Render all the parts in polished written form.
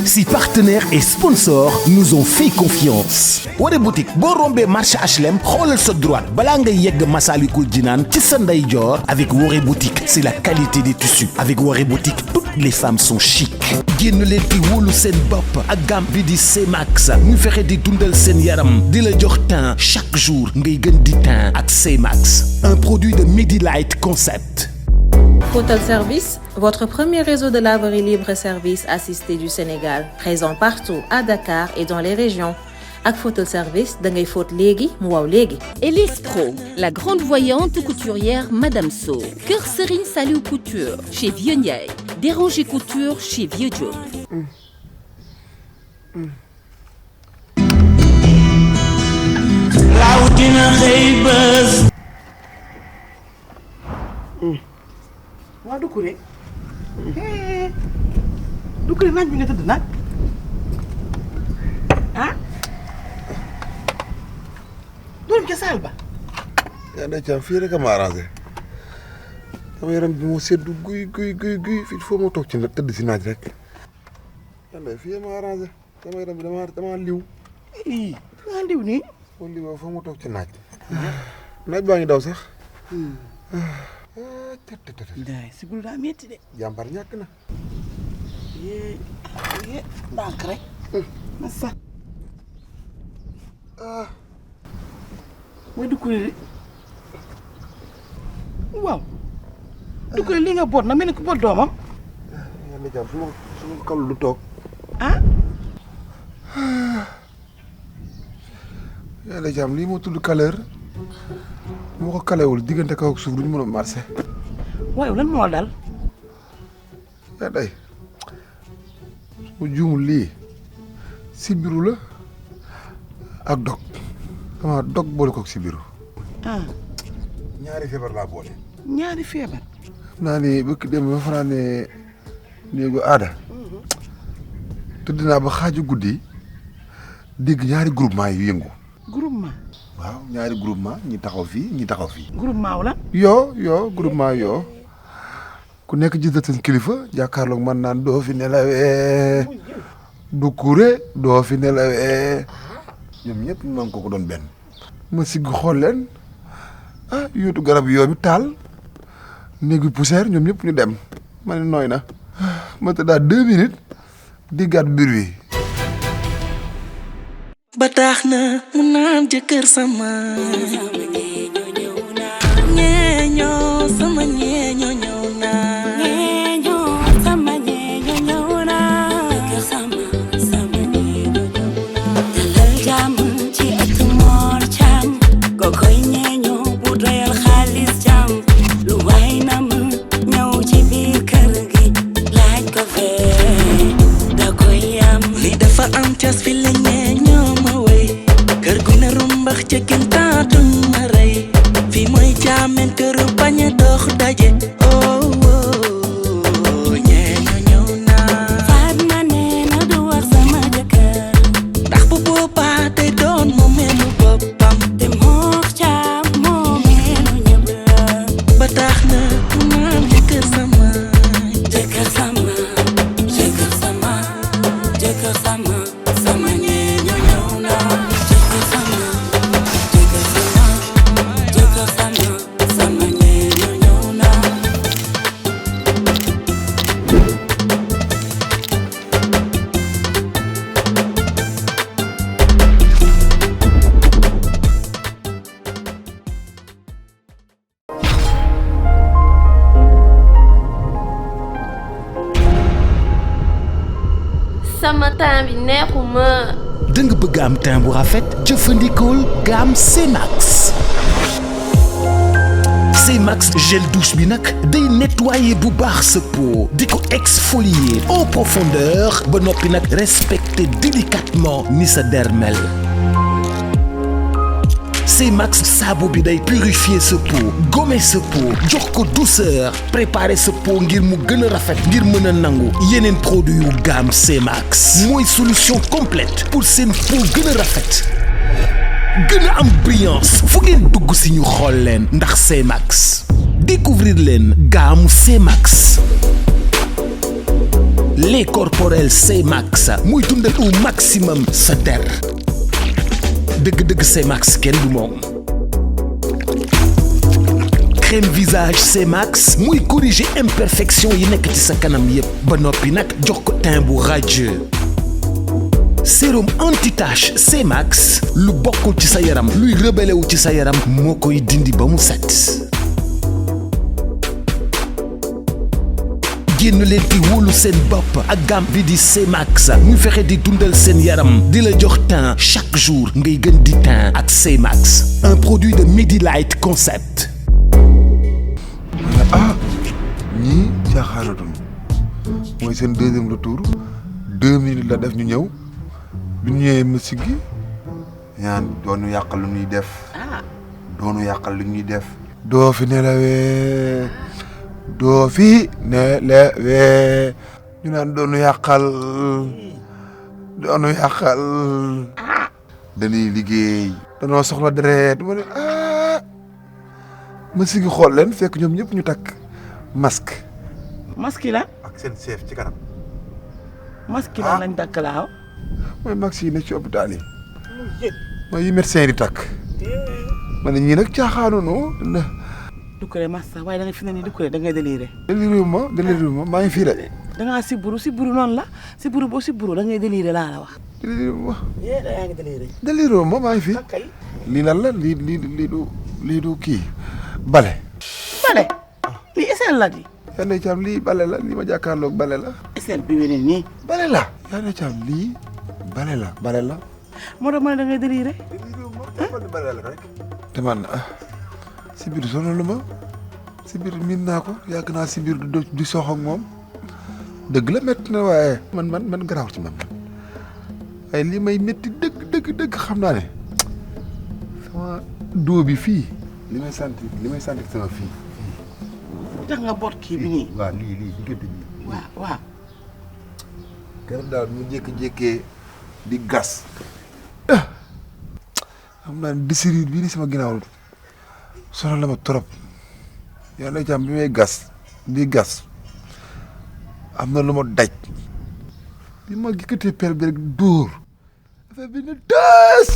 Si partenaires et sponsors nous ont fait confiance. Woré boutique boo rombee marché HLM xoolal sa droite balaa ngay yegg Massalikul Jinaan ci sa ndeyjoor. Avec Woré boutique, c'est la qualité des tissus. Avec Woré boutique, toutes les femmes sont chic. génn leen di wóolu seen bopp ak gamme bi di C-Max ñu fexe di dundal seen yaram di la jox teint chaque jour ngay gën di teint ak C-Max. Un produit de Medilight Concept. Photal Service, votre premier réseau de laverie libre-service assisté du Sénégal, présent partout à Dakar et dans les régions. Avec Photal Service, da ngay fóot léegi mu waaw léegi. Elise Pro, la grande voyante couturière Madame So. Kër Serigne Saliou Couture chez Vieux Ndiaye. Déranger Couture chez Vieux Diop. waa Doucouré Doucouré naaj bi nga tëdd nag ah doon ca saal ba yaa nday caam fii rek a ma arrangé sama yaram bi moo seddu guy fii foo ma toog ci tëdd si naaj rek yaa nday fii ma arrangé sama yaram bi dama liw dama liw nii foo liwoo foo ma toog ci naaj baa ngi daw sax daay si gul daa metti de jàmbar ñàkk na yee ndànk rek ma sax mooy Doucouré de waaw Doucouré li nga boot na mel ni ku boot doomam yaa nday caam su ma ko kalu lu toog yaa nday caam lii moo tudd kaleur moo ko kalewul diggante kaw ak suuf duñu mën a marché waaye lan moo dal yaa day su juumul lii sibiru la ak dog dama dog boole ko ak sibiru ñaari feebar laa boole ñaari feebar naa ni bëkk dem ba fanaa ne néegu aada tëdd naa ba xaaju guddi dégg ñaari groupement yu yëngu groupement waaw ñaari groupement ñi taxaw fii ñi taxaw fii groupement wala yoo groupement yoo ku nekk gis seen kilifa jàkkaarloog man naan doo fi nelawee Doucouré doo fi nelawee ñoom ñëpp ñu man ko doon benn ma sigg xool leen yóotu garab yoo mi taal néegu poussière ñoom ñëpp ñu dem ma ne nooy na ma tëddaa 2 minutes diggaat bruit ba tax na mu naan jëkkër sama ñeeñoo sama ñeeñoo ñëw na ñeeñoo sama ñeeñoo ñëw na jëkkër sama ñeeñoo ñëw na dalal jàmm ci ëtt Mor Thiam kokoy ñeeñoo bu doyal xaalis jàmm lu waay na mu ñëw ci biir kër gi laaj ko fee da koy am li dafa am cas fi la ñeeñoo kër gu ne rumbax ca kintaatu ma rey fi mooy jaamen këru bañ a dox daje ñeeño ñëw naa faat ma nee na du war sama jëkkër ndax bu boobaa day doon moomeelu boppam te moox caam moomeelu ñëpp la ba tax na mu naan jëkkër sama jëkkër sama jëkkër sama jëkkër sama sama ñeeño ñëw naa sama temps bi neexuma. da nga bëgg am teint bu rafet jëfandikool gamme C-Max. C-Max gel douche bi nag day nettoyer bu baax sa peau di ko exfolier en profondeur ba noppi nag respecter délicatement ni sa dermel. C-Max saabu bi day purifier sa peau gommer sa peau jox ko douceur préparer sa peau ngir mu gën a rafet ngir mën a nangu yeneen produit yu gamme C-Max mooy solution complète pour seen peau gën a rafet gën a am brillance fu ngeen dugg si ñu xool leen ndax C-Max découvrir leen gamme C-Max. Lait corporel C-Max muy dundal au maximum sa der dëgg-dëgg C-Max kenn du moom. Crème visage C-Max muy corriger imperfection yi nekk ci sa kanam yépp ba noppi nag jox ko teint bu radieux. Sérum anti-tache C-Max lu bokkul ci sa yaram luy rebelle wu ci sa yaram moo koy dindi ba mu set. génn leen di wóolu seen bopp ak gamme bi di C-Max ñu fexe di dundal seen yaram di la jox teint chaque jour ngay gën di teint ak C-Max un produit de Medilight Concept. ñii caaxaanatul mooy seen deuxième retour 2 minutes la def ñu ñëw bi ñu ñëwee ma siggi ñaan doonu yàqal lu ñuy def doonu yàqal lu ñuy def doo fi nelawee doo fi nelawee ñu naan doonu yàqal dañuy liggéey danoo soxla deret ma ne ma sigi xool leen fekk ñoom ñëpp ñu takk masque masque la ak seen chef ci kanam masque la lañ takk laaw mooy masque yi ne ci hôpital yi mooy yi médecin di takk ma ne ñii nag caaxaanoonu Doucouré massa waaye da nga fi ne nii Doucouré da ngay déliré déliré ma maa ngi fii de da ngaa siburu noonu la siburu boo siburu da ngay déliré laa la wax déliré ma da yaa ngi déliré déliré ma maa ngi fii lii lan la lii du kii bale lii eseel la di yaa ne caam lii bale la lii ma jàkkaarloog bale la eseel bi wene nii bale la yaa ne caam lii bale la moo tax ma ne da ngay déliré bale la rek te man si biir sonalu ma si biir miin naa ko yàgg naa si biir di sox ak moom dëgg la métti na waaye man garaaw ci man waaye lii may métti dëgg xam naa ne sama doo bi fii li may sant sama fii tax nga boot kii bi nii waaw lii diggante bi waaw keroog daal mu jékki-jékkee di gas xam naa ne disiriir bii ni sama ginnaaw sonal la ma trop yàlla jàmm bi may gas am na lu ma daj bi ma gikkatee pelle bi rek dóor affaire bi ne tës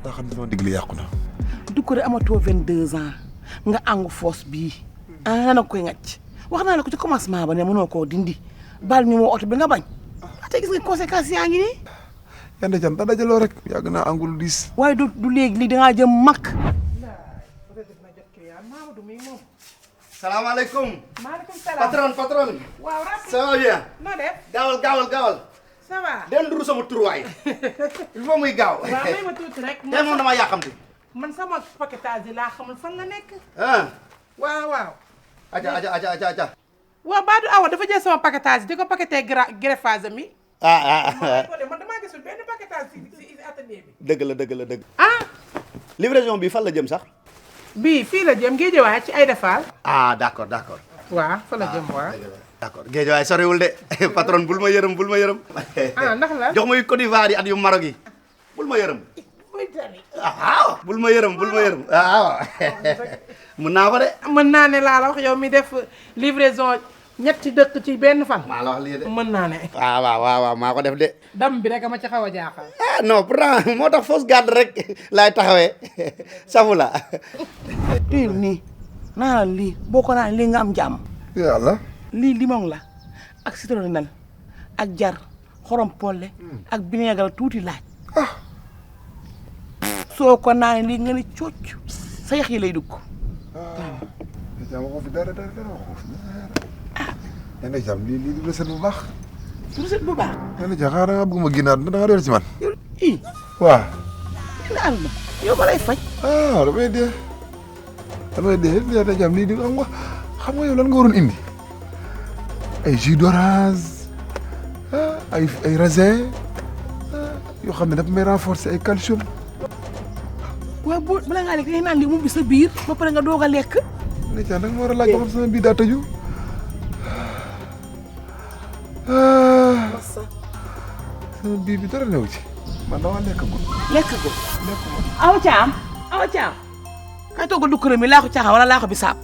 daa xam ne sama digli yàqu na Doucouré amatoo 22 ans nga àngu foos bii na koy ngacc wax naa la ko ci commencement ba ne mënoo koo dindi bal ñu moo oto bi nga bañ te gis nga conséquences yaa ngi nii yàlla jàmm daa dajaloo rek yàgg naa àngul diis waaye du léegi lii dangaa jëm mag salaamaaleykum. maaleykum salaam patron. waaw Rafi. ça va bien. noo def. gaawal. ça va. den duru sama turwaay. il faut muy gaaw. waaw may ma tuuti rek. tey moom damaa yàqamti. man sama paquetage yi laa xamul fan la nekk. waaw. aja. waaw Badou Awa dafa jël sama paquetage di ko paqueté greffage mi. man damaa gisul benn paquetage si atelier bi. dëgg la. livraison bi fan la jëm sax. bii fii la jëm Guédiawaye ci ay defal. d'accord. waaw fa la jëm waaw. d'accord Guédiawaye soriwul de patron bul ma yërëm. ndax la jox ma yu Côte d'Ivoire yi at yu Maroc yi bul ma yërëm. waaw bul ma yërëm waaw. mën naa ko de. mën naa ne laa la wax yow mi def livraison ñetti dëkk ci benn fan. maa la wax lii de. mën naa ne. waaw maa ko def de. dam bi rek ma ci xaw a jaaxal. non pourtant moo tax fausse garde rek laay taxawee safu la. tuyul nii naa lii boo ko naan lii nga am jàmm yàlla lii limon la ak citronnelle ak jar xorom polle ak vinaigre tuuti laaj soo ko naan lii nga ne cocc sa yax yi lay dugg waxoo fi dara waxoo fi dara yàlla jàmm lii du recette bu baax recette bu baax yàlla jàmm xanaa nga bëgg ma génnaat da nga doon ci man ii waaw la alma yow ba lay faj damay dee yàlla jàmm lii di xam nga yow lan nga waroon indi ay jus d'orange ay raisin yoo xam ne dafa may renforcer ay calcium waaw boo bala ngaa lekk da ngay naan lii mu bi sa biir ba pare nga doog a lekk ndeysaan da nga ma war a laaj ba xam sama biir daa tëju sama biir bi dara new ci man dama lekk ko awa caam kay toggal dukkure mi laaxu caxa wala laaxu bisaab.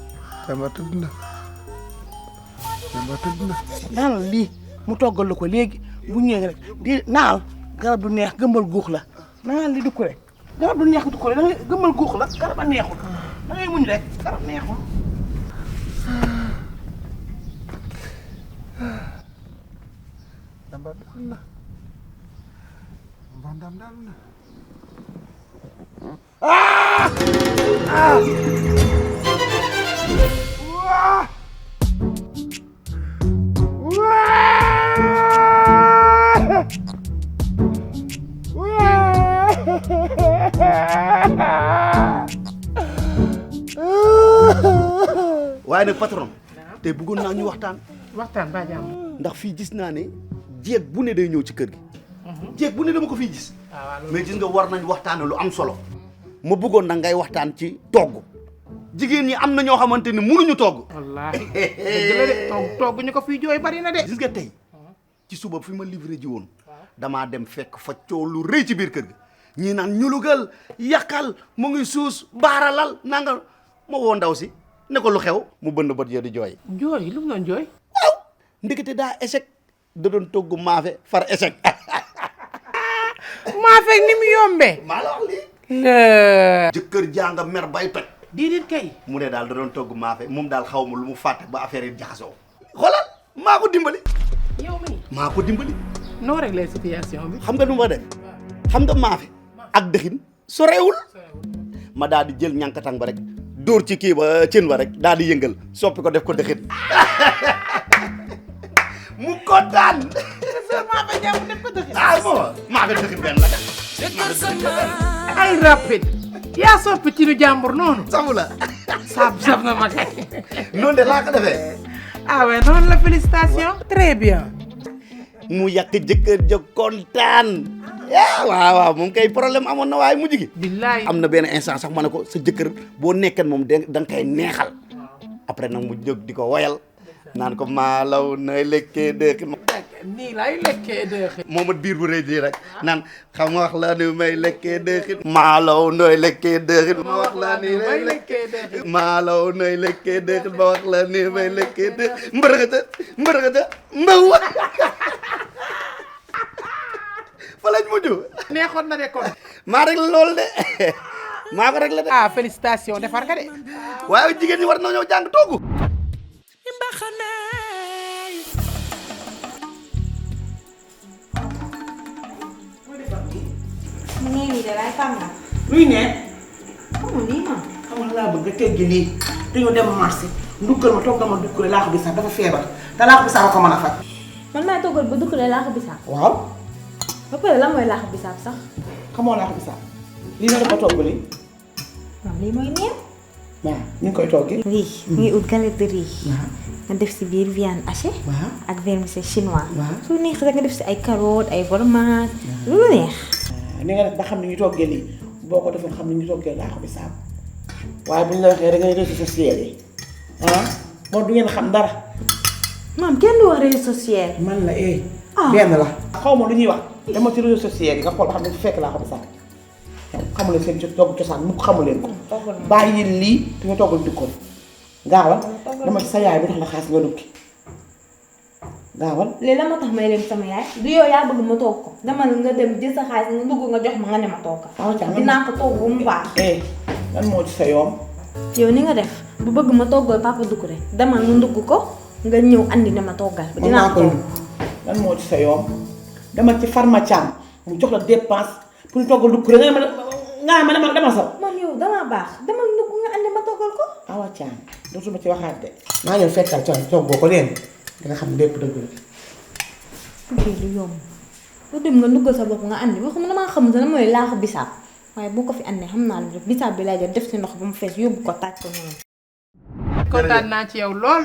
Demba tëdd na. naanal lii mu toggal la ko léegi bu ñëwee rek di naal garab du neex gëmbal guux la naanal li dukkure garab du neex dukkure da ngay gëmbal guux la garab a neexul da ngay muñ rek garab neexul. Demba dal na. Mbandam dal na. waaye nag patron te bëggoon naa ñu waxtaan ba jàmm. ndax fii gis naa ne jeeg bu ne day ñëw ci kër gi jeeg bu ne dama ko fii gis mais gis nga war nañ waxtaane lu am solo ma bëggoon nag ngay waxtaan ci togg jigéen ñi am na ñoo xamante ni mënuñu togg wallaahi dëgg la de togg ñu ko fii jooy bari na de. gis nga tey ci suba fi ma livré ji woon damaa dem fekk fa coow lu rëy ci biir kër gi ñii naan ñulugal yàqal mu ngi suus baaralal nanga ma woo ndaw si ne ko lu xew mu bënn bët yo di jooy jooy lu mu doon jooy. waaw ndekete daa échec da doon togg maafe far échec maa fekk ni mu yombee. maa la wax lii la. jëkkër janga mer bay toj diidit kay. mu ne daal da doon togg maafe moom daal xaw ma lu mu fàtte ba affaire yi jaxasoo xoolal maa ko dimbali yow mi maa ko dimbali noo réglé situation bi. xam nga nu ma def xam nga maafe ak dëxin sorewul ma daal di jël ñànkatang ba rek dóor ci kii ba cën ba rek daal di yëngal soppi ko def ko dëxin mu kontaan maafe jàmm def ko dëxin. bon maafe dëxin benn la ay rapide. yaa soppi ci lu jàmbur noonu. samu la sab na ma kay. noonu de laa ko defee ah ouais noonu la félicitation. très bien. mu yàq jëkkër ja kontaan waaw moom kay problème amoon na waaye mujj gi billaay am na benn instant sax ma ne ko sa jëkkër boo nekkee moom da nga koy neexal après nag mu jóg di ko woyal naan ko maalaw nooy lekkee dëxin nii lay lekkee dëxin. moomat biir bu rëy rek naan xam wax la ni may lekkee dëxin maalaw nooy lekkee dëxin ma wax la ni may lekkee dëxin maalaw nooy lekkee dëxin ma wax la ni may lekkee dëxin mbërëgata mbaw fa lañ mujj neexoon na de kon. maa rek la loolu de maa ko rek la de ah félicitation defar nga de. waaye jigéen ñi war na ñoo jàng togg Ini de laay tàngal. luy ne Xamul lii ma. xamal laa bëgg nga teggi lii dañoo dem marché nduggal ma toggal ma dukkure laaxu bisaab dafa feebar te laaxu bisaab a ko mën a faj. Man maay toggal ba dukkule laaxu bisaab. waaw Ba pare lan mooy laaxu bisaab sax. xamoo laaxu bisaab lii nga dafa togg lii Waaw lii mooy neem. waaw ñu ngi koy toggee. Riz. Mu ngi ut galette de riz. Nga def si biir viande hachée. waaw ak vermicelle chinois. waaw su neex rek nga def si ay carottes ay fromage. lu la neex. ni nga def ba xam ne ñu toggee lii boo ko defoon xam ne ñu toggee laaxu bisaab waaye bu ñu la waxee da ngay réseaux sociaux yi moom du ngeen xam dara. Maam kenn du wax réseaux sociaux. man la benn la. xaw ma lu ñuy wax dama ci réseaux sociaux yi nga xool ba xam ne fu fekk laaxu bisaab xamu leen seen togg cosaan mu xamu leen ko. bàyyi lii te nga toggal dukkoon gaawal dama ci sa yaay bi tax la xaas nga dukki gaawal. léegi la ma tax may dem sama yaay du yow yaa bëgg ma toog ko dama nga dem jël sa xaalis nga dugg nga jox ma nga ne ma toog ko. dinaa ko togg bu mu baax. lan moo ci sa yoon. yow ni nga def bu bëgg ma toggal papa Doucouré dama nga ndugg ko nga ñëw andi ne ma toggal. dinaa ko togg lan moo ci sa yoon dama ci pharmacien mu jox la dépense pour ñu toggal Doucouré nga ma dama sax. man yow damaa baax dama ndugg nga andi ma toggal ko. awa Thiam dootuma ci waxaat de. maa ñëw fekkal Thiam toggoo ko leen danga xam lépp dëgg la. lii lu yomb lu dem nga nduggal sa bopp nga andi waxuma damaa xamul dana mooy laaxu bisaab waaye boo ko fi andee xam naa lu bisaab bi lay jël def si ndox ba mu fees yóbbu ko taaj ko noonu. kontaan naa ci yow lool.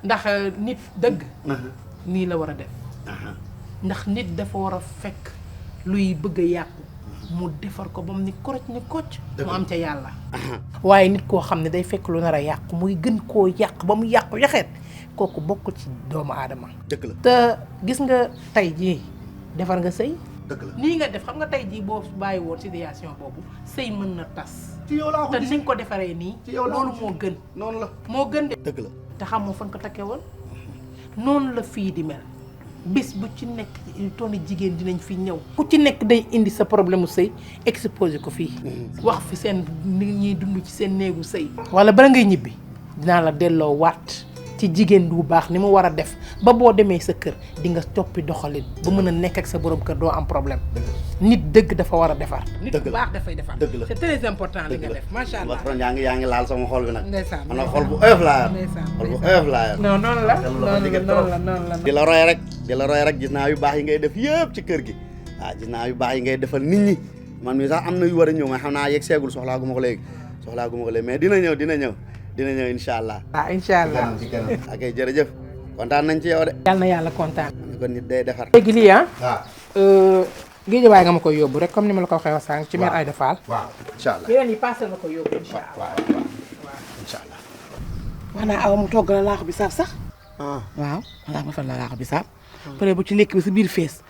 ndax nit dëgg. nii la war a def. ndax nit dafa war a fekk luy bëgg a yàqu. mu defar ko ba mu ni koroj ni kocc mu am ca yàlla. waaye nit koo xam ne day fekk lu nar a yàqu muy gën koo yàq ba mu yàqu yaxeet kooku bokkul ci doomu aadama. dëgg la te gis nga tey jii defar nga sëy. dëgg la nii nga def xam nga tey jii boo bàyyi woon situation boobu sëy mën na tas. ci yow laa ko te ni nga ko defaree nii. ci yow loolu moo gën. noonu la moo gën de. dëgg la. te xamoo fan ko takkee woon noonu la fii di mel bés bu ci nekk tooni jigéen dinañ fi ñëw ku ci nekk day indi sa problème mu sëy exposé ko fii wax fi seen nit ñuy dund ci seen néegu sëy wala bala ngay ñibbi dinaa la delloo waat ci jigéen bu baax ni mu war a def ba boo demee sa kër di nga toppi doxalin ba mën a nekk ak sa borom kër doo am problème nit dëgg dafa war a defar nit bu baax dafay defar c'est très important li nga def macha allah yaa ngi laal sama xol bi nag ndeysaan man xol bu oyof laa yor ndeysaan xol bu oyof laa yor non noonu la di la roy rek gis naa yu baax yi ngay def yëpp ci kër gi waaw gis naa yu baax yi ngay defal nit ñi man mi sax am na yu war a ñëw mais xam naa yegg seegul soxlaa gu ma ko léegi mais dina ñëw incha allah incha allah ok jërëjëf kontaan nañ ci yow de yal na yàlla kontaan kon nit day defar léegi lii géejawaay nga ma koy yóbbu rek comme ni ma la ko waxee sànq ci mère Aïda Fall waaw incha allah yeneen yi passé nga koy yóbbu incha allah incha allah wax naa awa mu togg la laax bi saaf sax waaw walla ma fa la laax bi saaf pare bu ci lekk bi sa biir fees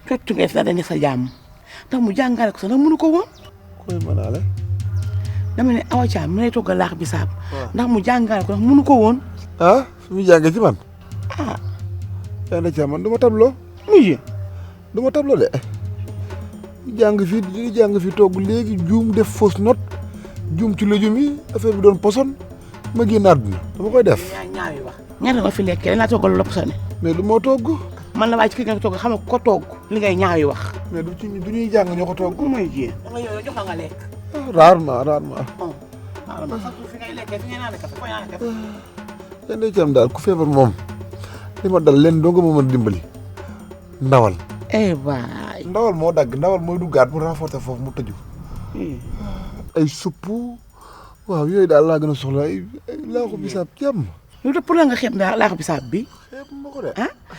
coccu ngay sa dañu sa jàmm ndax mu jàngale ko sax nag mënu ko woon koy mënaale dama ne awa caam mu lay togg laax bi saaf ndax mu jàngale ko ndax mënu ko woon fi mu jàngee ci man yaa na caam man du ma tableau mujj du ma tableau de jàng fi togg léegi juum def fausse note juum ci lëjum yi affaire bi doon poson ma génn àdduna dama koy def ñaawi wax ñaata nga fi lekkee dañ laa toggal lopp sa ne mais du moo togg man la waaye ci kii nga togg xam nga ko togg li ngay ñaawi wax mais du ñuy jàng ñoo ko togg mooy ji da nga yow jox nga lekk rarement fi ngay lekkee fi ngay naan kafe ko naan kafe yaa na caam daal ku feebar moom li ma dal leen doo nga ma mën dimbali ndawal waay ndawal moo dagg ndawal mooy duggaat mu renforcer foofu mu tëju ay supp waaw yooyu daal laa gën a soxla ay laaxu bisaab jàmm lu tax pour la nga xeeb laaxu bisaab bi xeeb ma ko de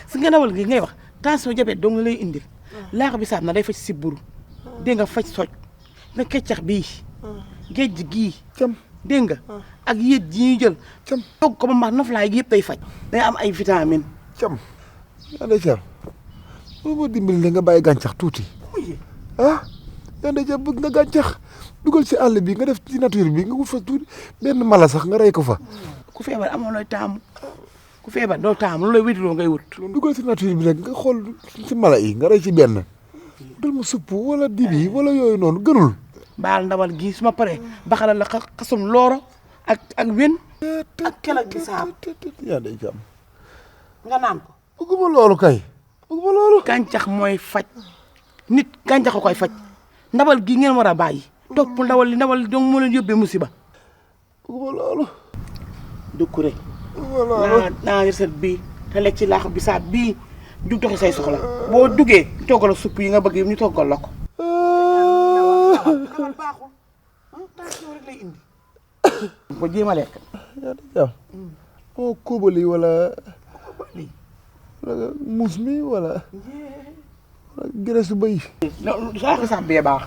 si nga ndawal gi ngay wax tension diabète dong la lay indil laaxu bisaab na day faj si buru dégg nga faj soj nga keccax bii géej gii cam dégg nga ak yéet ji ñuy jël cam togg ko ba max noflaay gi yëpp day faj day am ay vitamine cam yaa ndey caam moo dimbali la nga bàyyi gàncax tuuti yaa ndey caam bëgg nga gàncax dugal si àll bi nga def ci nature bi nga wut fa tuuti benn mala sax nga rey ko fa ku feebar amoo looy taamu ku feebar doo taamu loolu lay wétiloo ngay wut dugal si nature bi rek nga xool si mala yi nga rey ci benn dal ma supp wala dibi wala yooyu noonu gënul baal ndawal gi su ma paree baxalal la xasum looro ak wen ak kel ak bisaab yaa ndey caam nga naan ko bëgguma loolu kay bëgguma loolu gàncax mooy faj nit gàncax a koy faj ndawal gi ngeen war a bàyyi topp ndawal li dong moo leen yóbbee musiba bëgguma loolu dukku rek naa recette bii te lekk ci laax bisaab bii jug doxi say soxla boo duggee toggal supp yi nga bëgg yi ñu toggal la ko baaxul tension rek lay indi ko jéem a lekk yaa ndey caam moo kóobali wala muus mi wala graisse su bëy laax bisaab bee baax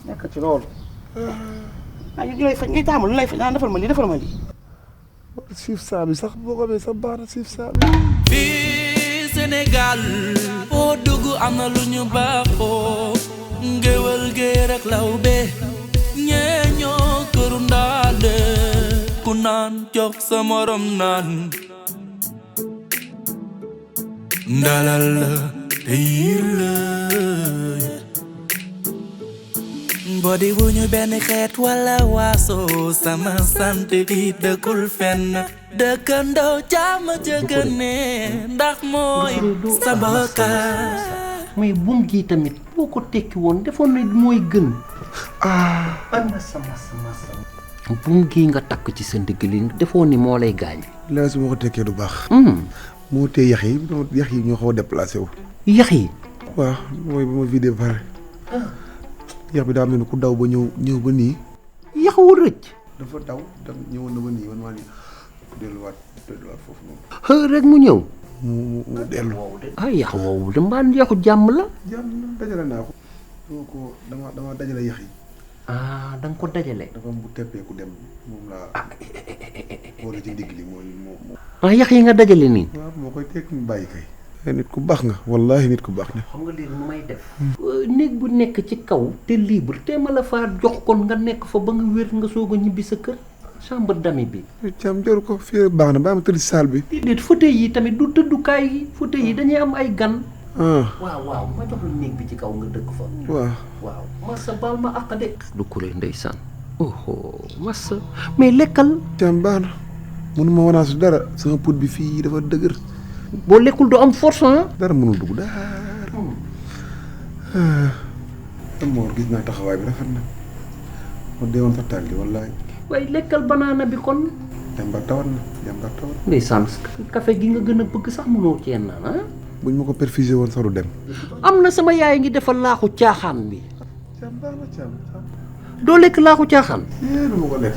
nekk ci loolu ñu lay faj ngay taamu lu lay faj naa defal ma lii siif saa bi sax boo ko amee sax baax na siif saa bi fii Sénégal foo dugg am na lu ñu baaxoo ngéwël géer ak lawbe ñee ñoo këru ndaale ku naan jox sa morom naan ndalal la te yiir la bodi wuñu benn xeet wala waaso sama sant bi dëkkul fenn dëkkandoo jàmm jëgëne ndax mooy sa mbokkaay mais buum gi tamit boo ko tekki woon defoon na mooy gën ana sama buum gi nga takk ci sa ndigg li defoon ni moo lay gaañ la su ma ko tekkee du baax moo tee yax yi ñoo xaw a déplacé wu yax yi waaw mooy ba ma vidéo ba pare yax bi daa mel ni ku daw ba ñëw ba nii yax wu rëcc dafa daw dem ñëwoon na ba nii man maa ni delluwaat foofu noonu xëy rek mu ñëw mu dellu yax woowu da mbaan yaxu jàmm la dajale naa ko dama dajale yax yi da nga ko dajale dafa bu teppeeku dem moom laa boole ci ndigg li mooy yax yi nga dajale nii waaw moo koy tekk mu bàyyi kay nit ku baax nga wallahi nit ku baax ne. xam nga léegi nu may def. néeg bu nekk ci kaw te libre te ma la faa jox kon nga nekk fa ba nga wér nga soog a ñibbi sa kër chambre d'ami bi. Thiam jaru ko fii baax na ba ma tëdd si salle bi. déedéet fauteuil yi tamit du tëddukaay yi fauteuil yi dañuy am ay gan. waaw ma jox la néeg bi ci kaw nga dëkk fa. waaw massa baal ma àq de. du kuré ndeysaan. massa mais lekkal. Thiam baax na mënuma wanaasu dara sama put bi fii dafa dëgër. boo lekkul doo am force dara mënul dugg dara. Mor gis naa taxawaay bi rafet na ma deewoon fa tàlli wallaay. waaye lekkal banaana bi kon. jàmbar tawat na. ndeysaan café gi nga gën a bëgg sax mënoo cee naan buñ ma ko perfusé woon sax du dem. am na sama yaay ngi defal laaxu caaxaan bi. baax na Thiam. doo lekk laaxu caaxaan. du ma ko lekk.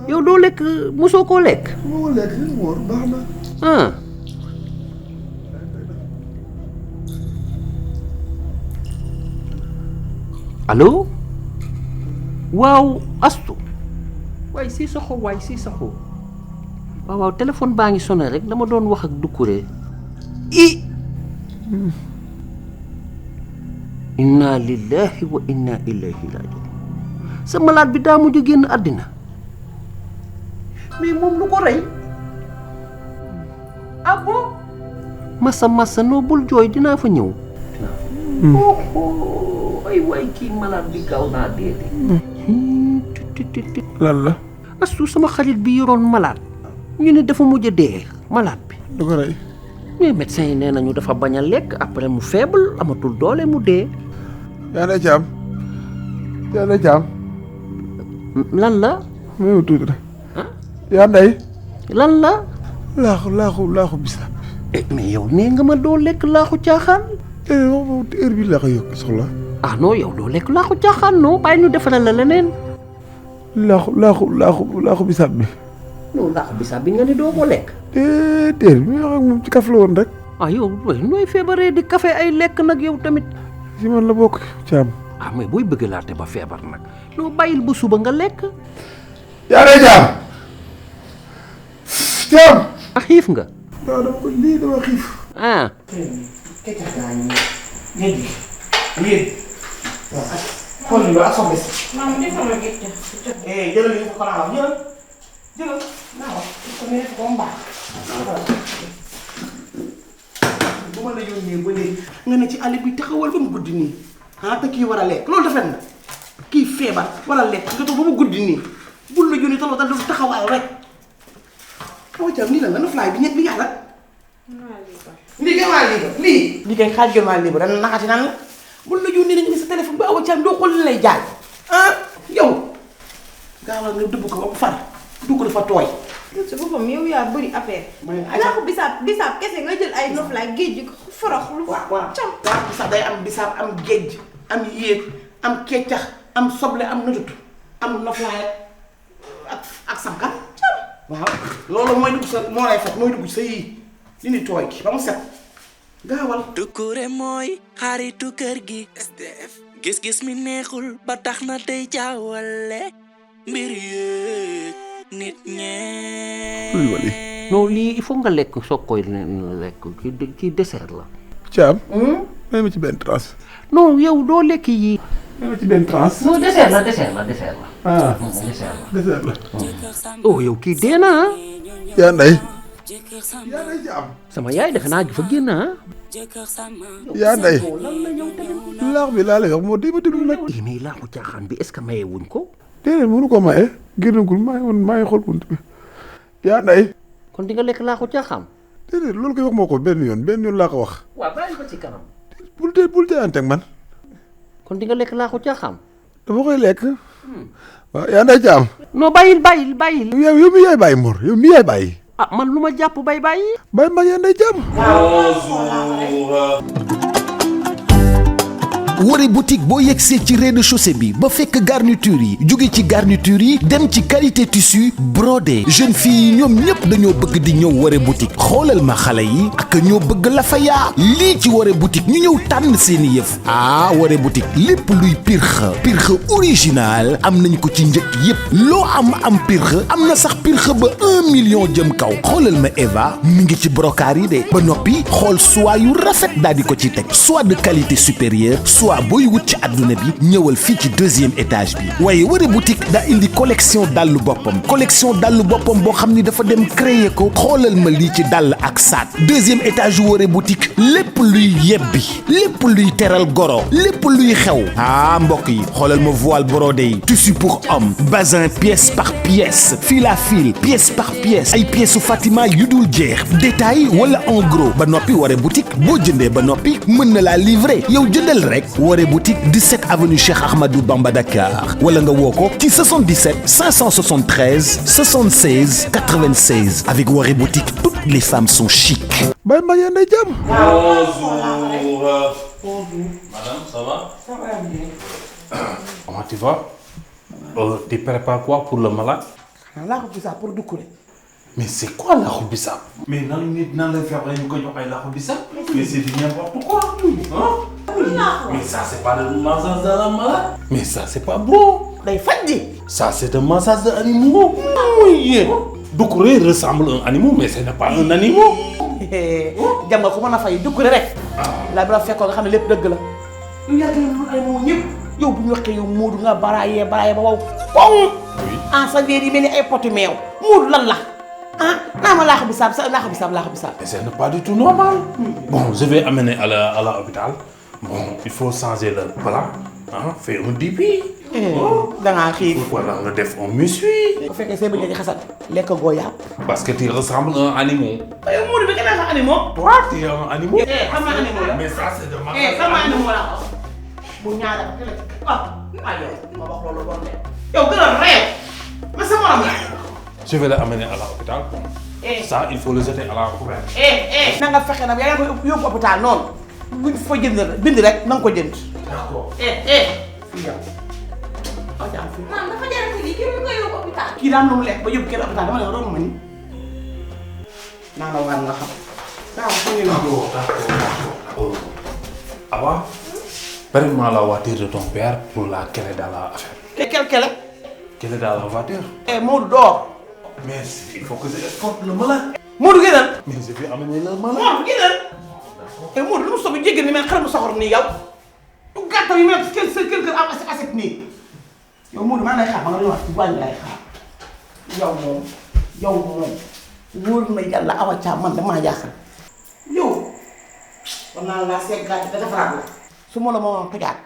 yow doo lekk mosoo koo lekk. du ma ko lekk Mor baax na. allo. waaw Astu. waaye si saxo waaw téléphone baa ngi sonné rek dama doon wax ak Doucouré. inna lillahi wa inna ilayhi rajiun. sa malade bi daa mujj génn àddina. mais moom lu ko rey. ah bon. massa noo bul jooy dinaa fa ñëw. ay waay kii malade bi gaaw naa dee. lan la. Astu sama xarit bi yoroon malade. ñu ne dafa mujj a dee malade bi. lu ko rey. mais médecin yi nee nañu dafa bañ a lekk après mu faible amatul doole mu dee. yaa ngi Thiam. lan la. may ma tuuti rek. yaa nday. lan la. laaxu bisaab. mais yow nee nga ma doo lekk laaxu caaxaan. heure bi laa ko yokk soxla. non yow doo lekk laaxu caaxaan non bàyyi ñu defaral la leneen. laaxu bisaab bi. non laaxu bisaab bi nga ni doo ko lekk. déedéet bi nga xam moom ci kaf la woon rek. yow nooy feebaree di café ay lekk nag yow tamit. si man la bokk Thiam. mais booy bëgg laate ba feebar nag loo bàyyil ba suba nga lekk. yaa ngi Thiam. xiif nga. waaw dama xiif. kecax gaa ñu géej gi lii xool ni ba ak soxla si. maam defal ma gerte. jëlal yi ko laa wax jëlal naa wax ko ne ko mu baax. bu ma la yónnee ba léegi nga ne ci àll bi taxawal ba mu guddi nii te kii war a lekk loolu defet na kii feebar wala lekk nga toog ba mu guddi nii bul la yónnee taloo dafa taxawaay rek xaw a nii la nga noflaay bi ñett bi yàlla. lii kay maa libre lii kay xaaj maa libre dana naxati nan la bul la yónnee nañu ne sa téléphone bi Awa Thiam doo xool li lay jaay yow gaawal nga dëbb ko ba mu far du ko dafa tooy. sa boppam yow yaa bëri affaire. laaxu bisaab kese nga jël ay noflaay géej gi forox lu. waaw bisaab day am bisaab am géej am yéeg am keccax am soble am natut am noflaay ak samkat. waaw loolu mooy dugg sa moo lay faj mooy dugg sa yii li ni tooy ki ba mu set gaawal. Doucouré mooy xaritu kër gi. SDF gis-gis mi neexul ba tax na tey jaawale mbir yeeg nit ñee. non lii il faut nga lekk soog koy lekk ci dessert la. Thiam. may ma ci benn tranche. non yow doo lekk yii. may ma ci benn tranche. non dessert la. dessert la. yow kii dee na yaa nday Thiam. sama yaay defe naa gi fa génn yaa nday laax bi laa lay wax moo dee ba déglu nag. mais laaxu caaxaan bi est-ce que maye wuñ ko. déedéet mënu ko maye génnagul maa ngi xool bunt bi yaa nday. kon di nga lekk laaxu caaxaan. déedéet loolu koy wax moo ko benn yoon laa ko wax. waaw bàyyi ko ci kanam. bul teeyanteeg man. kon di nga lekk laaxu caaxaan. dama koy lekk. waaw yaa nday Thiam. non bàyyil. yow mi yaay bàyyi Mor yow mi yaay bàyyi. man lu ma jàpp bàyyi. bàyyi ma yaa nday Thiam. Woré boutique boo yegsee ci rez-de-chaussée bi ba fekk garniture yi jóge ci garniture yi dem ci qualité tissu brodé jeune fille yi ñoom ñëpp dañoo bëgg di ñëw Woré boutique xoolal ma xale yi ak ñoo bëgg la fa yaa lii ci Woré boutique ñu ñëw tànn seeni yëf Woré boutique lépp luy pirxe original am nañ ko ci njëkk yépp loo am pirxe am na sax pirxe ba 1 million jëm kaw xoolal ma Eva mi ngi ci brocart yi de ba noppi xool soie yu rafet daal di ko ci teg soit de qualité supérieure soit booy wut ci àdduna bi ñëwal fii ci 2e étage bi waaye Woré boutique daa indi collection dàllu boppam boo xam ni dafa dem créer ko xoolal ma lii ci dàll ak saat 2e étage yu Woré boutique lépp luy yebbi lépp luy teral goro lépp luy xew mbokk yi xoolal ma voile brodé yi tissu pour homme bazin pièce par pièce fil à fil pièce par pièce ay pièces Fatima yu dul jeex détail wala en gros ba noppi Woré boutique boo jëndee ba noppi mën na laa livrer yow jëndal rek Woré boutique 17 avenue Cheikh Ahmadou Bamba Dakar wala nga woo ko ci 77 573 76 96 avec Woré boutique toutes les femmes sont chic. Baye Mbaye ndey jàmm. Bonjour. Madame, ça va? Ça va bien. Comment tu vas? Tu prépares quoi pour le malade? Laaxu bisaab pour Doucouré. Mais c'est quoi laaxu bisaab? Mais nan lay feebaree ñu koy jox ay laaxu bisaab? Mais c'est du n'importe quoi. Mais ça c'est pas le massage de la malade. Mais ça c'est pas bon. Day faj di. Ça c'est un massage d'animaux. Oui. Doucouré ressemble à un animal mais ce n'est pas un animal. jam nga ku mën a fay Doucouré rek. la bi la fekkoon nga xam ne lépp dëgg la. ñu yàgg nañu ay mots ñëpp yow bu ñu waxee yow Moodu nga baraayee ba wow koŋ. sa biir yi mel ni ay poti meew Moodu lan la naa ma laaxu bisaab Mais ce n'est pas du tout normal. Bon, je vais amener à l'hôpital. Bon, il faut changer le plat. Faire un dipi. dangaa xiif. Voilà, nga def un musui. bu fekkee say bëñ di xasat lekk goo yàpp. Parce que tu ressembles à un animal. yow Moodu bi gën a animal. Toi, tu es un animal. xam naa animal la. Mais ça, c'est de ma xam naa animal la bu ñaareel ak télé. yow ma wax loolu bon de. yow gën a réew. ma sa morom la. Je vais l'amener à l'hôpital. Ça, il faut le jeter à la poubelle. na nga fexe nag yaa ngi koy yóbbu hôpital noonu. buñ fa bind rek na nga ko jënd. D'accord. maam dafa jarati lii kii mu koy yóbbu hôpital. kii daan lu mu lekk ba yóbbu kenn hôpital dama ne doon ma ni. naa la war nga xam. D'accord. Awa, prends-moi la voiture de ton père pour la clé dans la affaire. Quelle clé? Clé dans la voiture. Moodu door. Mais il faut que je escorte le malade. Moodu génnal. Mais je vais amener le malade. Moodu génnal. Moodu lu mu soobee jéggi ni mais xale mu soxor nii yow. du gàttal yi mel kër am aset nii. yow Moodu maa ngi lay xaar ma nga ñëwaat ci wàññi lay xaar. yow moom wóor na yàlla Awa Thiam man damaa jaaxal. yow. war naa laa seggaat da defaraat la. su ma la ma tojaat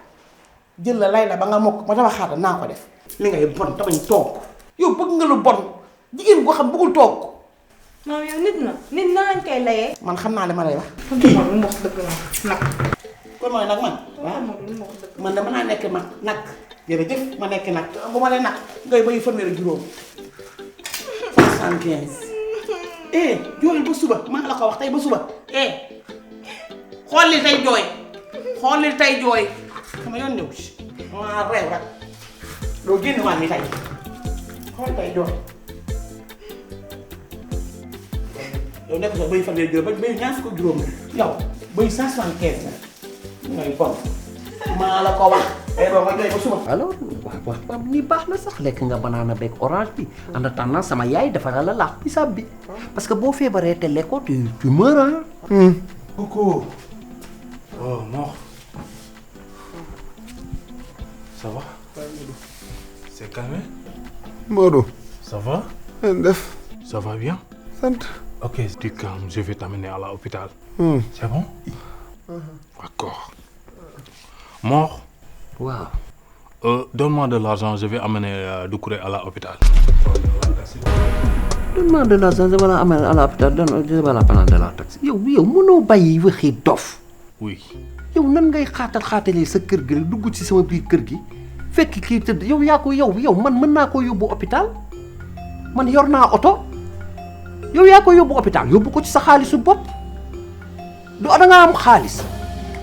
jël la lay la ba nga mokk ma dama xaaral naa ko def. li ngay bon te bañ toog. yow bëgg nga lu bon jigéen boo xam bëggul toog. maam yow nit na lañ koy layee. man xam naa li ma lay wax. kii moom lu mu wax dëgg la nag. kon mooy nag man. waaw man dama naa nekk nag. jërëjëf ma nekk nag bu ma lee nag ngay bay fanweeri juróom. 75. jooy ba suba maa la ko wax tey ba suba. xool li tey jooy. xool li tey jooy. sama yoon ñëw ci. maa réew rek. doo génn waan mi tey. xool tey jooy. yow nekk sax bay fanweeri juróom ba bay ñaar fukk ak juróom yow bay 175 la. ñooy bon. maa la ko wax. boo ma jooy ba suba. alors waaw ni baax na sax lekk nga banana beeg orange bi en attendant sama yaay defaral la laax bisaab bi parce que boo feebaree te lekkoo tu meurs Coucou. Oh non. Ça va? C'est calmé? Modou. Ça va? Def. Ça va bien? Sant. Ok, tu calmes, je vais t'amener à l'hôpital. C'est bon? D'accord. Mort? Waaw. Donne-moi de l'argent, je vais amener Doucouré à l'hôpital. Donne-moi de l'argent, je vais l'amener à l'hôpital, je vais la prendre de la taxi. yow mënoo bàyyi waxi dof. Oui. yow nan ngay xaatalee sa kër gi rek dugg ci sama biir kër gi fekk kii tëdd yow yaa ko yow man mën naa koo yóbbu hôpital man yor naa oto yow yaa ko yóbbu hôpital yóbbu ko ci sa xaalisu bopp du da nga am xaalis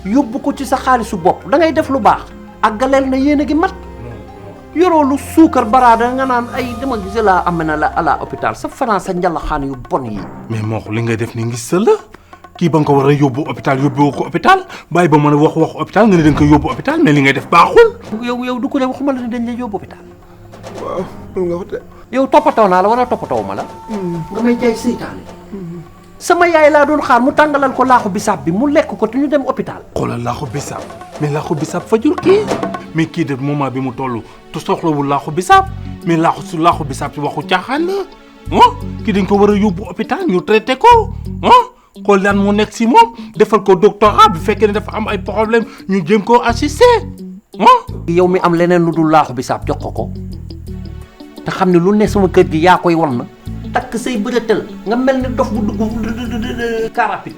yóbbu ko ci sa xaalisu bopp da ngay def lu baax àggaleel na yéen a gi mat yoroo lu suukar baraada nga naan ay dama gis laa am na la à la hôpital sa France sa njalaxaan yu bon yi. mais moo li ngay def ni ngi sël kii ba nga ko war a yóbbu hôpital yóbbu ko hôpital bàyyi ba mën a wax hôpital nga ne da nga koy yóbbu hôpital mais li ngay def baaxul. yow du ko ne waxuma la ne dañ lay yóbbu hôpital. waaw loolu nga wax de. yow toppatoo naa la wala toppatoo ma la. nga may jaay seytaane. sama yaay laa doon xaar mu tàngalal ko laaxu bisaab bi mu lekk ko te ñu dem hôpital. xoolal laaxu bisaab mais laaxu bisaab fajul kii mais kii de moment bi mu toll te soxlawul laaxu bisaab mais laaxu bisaab ci waxu caaxaan la kii dañ ko war a yóbbu hôpital ñu traité ko xool lan moo nekk si moom defal ko doctorat bu fekkee ne dafa am ay problème ñu jéem koo assister yow mi am leneen lu dul laaxu bisaab jox ko te xam ne lu ne sama kër gi yaa koy wan na takk say bëreetal nga mel ni dof bu dugg car rapide.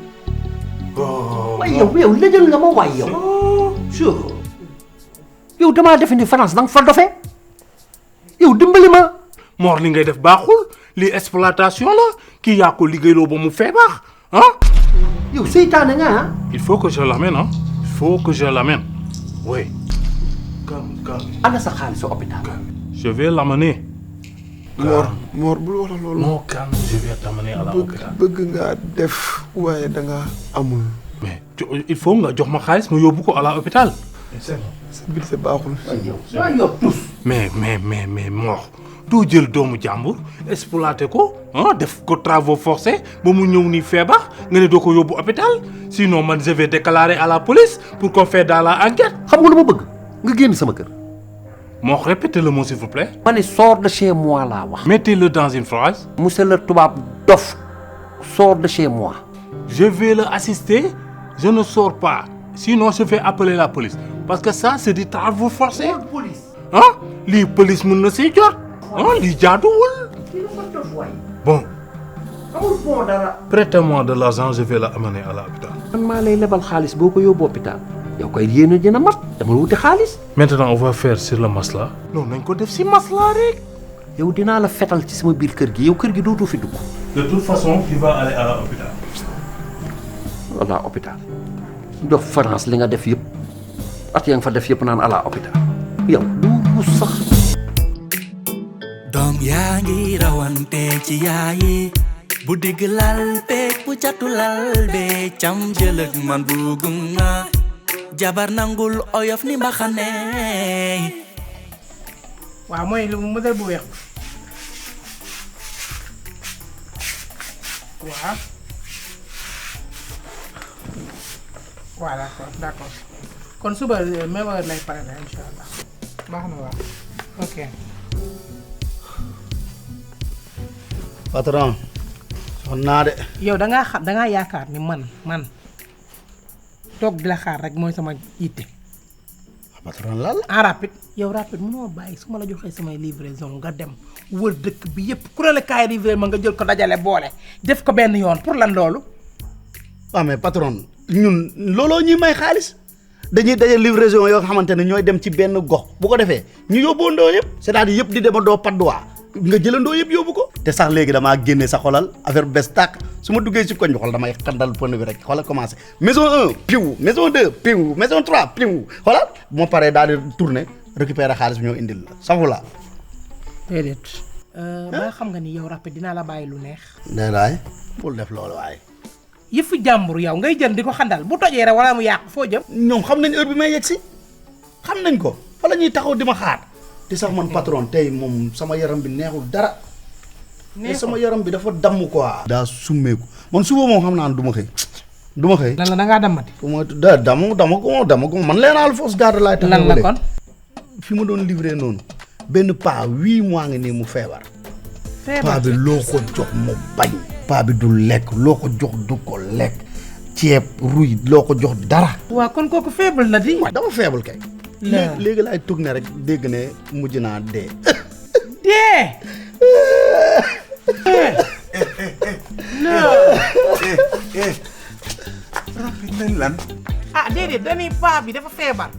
waaye yow lëjal nga ma waay yow damaa defe ni France da nga fa dofee yow dimbali ma. Mor li ngay def baaxul lii exploitation la kii yaa ko liggéeyloo ba mu feebar yow seytaane nga il faut que je l'amène il faut que je l'amène oui. calme. ana sa xaalis sa hôpital. je vais l'amener. Mor bul wax la loolu. non calme je vais t'amener à l'hôpital. bëgg ngaa def waaye da nga amul. mais il faut nga jox ma xaalis ma yóbbu ko à l'hôpital. sa budget baaxul. mais Mor doo jël doomu jàmbur exploité ko def ko travaux forcés ba mu ñëw ni feebar nga ne doo ko yóbbu hôpital sinon man je vais déclarer à la police pour qu'on fait dans la enquête. xam nga lu ma bëgg nga génn sama kër. Mor répétez le mot s'il vous plaît. ma ne sors de chez moi laa wax. mettez-le dans une phrase. monsieur le tubaab dof sors de chez moi. je vais le assister je ne sors pas sinon je vais appeler la police parce que ça c'est des travaux forcés. lii police mën na siy jot. lii jaaduwul. bon. amul bon dara. prêtez-moi de l'argent je vais l'amener à l'hôpital. man maa lay lebal xaalis boo ko yóbbu hôpital yow koy yéen a dina mat dama wuti xaalis. maintenant on va faire sur le masla. non nañ ko def si masla rek. yow dinaa la fetal ci sama biir kër gi yow kër gi dootoo fi dugg. de toute façon tu vas aller à l'hôpital. voilà hôpital. dof France li nga def yëpp at yaa nga fa def yëpp naan à l'hôpital yow du mus sax. doom yaa ngi rawante ci yaayi bu digg lal beeg bu catu lal bee cam jëlëg man bugum na jabar nangul oyof ni mbaxane. waaw mooy lu modèle bu weex waaw voilà d'accord kon suba même heure lay pare la incha allah baax na waaw ok. patron son naa de. yow da ngaa yaakaar ni man toog di la xaar rek mooy sama yitte. patron lan la. en rapide yow rapide mënoo bàyyi su ma la joxee samay livraison nga dem wër dëkk bi yëpp ku ne la kaay livré ma nga jël ko dajale boole def ko benn yoon pour lan loolu. waaw mais patron ñun looloo ñuy may xaalis dañuy daje livraison yoo xamante ne ñooy dem ci benn gox bu ko defee ñu yóbbuwandoo yëpp c'est-à-dire yëpp di demandoo padduwaa nga jëlandoo yëpp yóbbu ko. te sax léegi damaa génne sa xolal affaire bu bees tàkk su ma duggee ci koñ bi xol damay xandal pneu bi rek xoolal commencé maison 1 piw maison 2 piw maison 3 piw xoolal bu ma paree daal di tourner récupérer xaalis bi ñoo indil la safu la. déedéet. ba xam nga ni yow rapide dinaa la bàyyi lu neex. déedéet bul def loolu waaye. yëfu jàmbur yow ngay jël di ko xandal bu tojee rek wala mu yàqu foo jëm. ñoom xam nañ heure bi may yegg si xam nañ ko fa la ñuy taxaw di ma xaar. te sax man patron tey moom sama yaram bi neexul dara. te sama yaram bi dafa damm quoi. daa summeeku man suba moom xam naa ne du ma xëy. lan la da ngaa dammati. fu ma dama ko man leenaal fausse garde laay tax. lan la kon. fi ma doon livré noonu benn paa 8 mois ngi nii mu feebar. paa bi loo ko jox mu bañ. paa bi du lekk loo ko jox du ko lekk ceeb ruy loo ko jox dara. waaw kon kooku faible na di. waaw dama faible kay. léegi laay tourné rek dégg ne mujj naa dee. dee. non. rapide nañ lan. déedéet dañuy paa bi dafa feebar.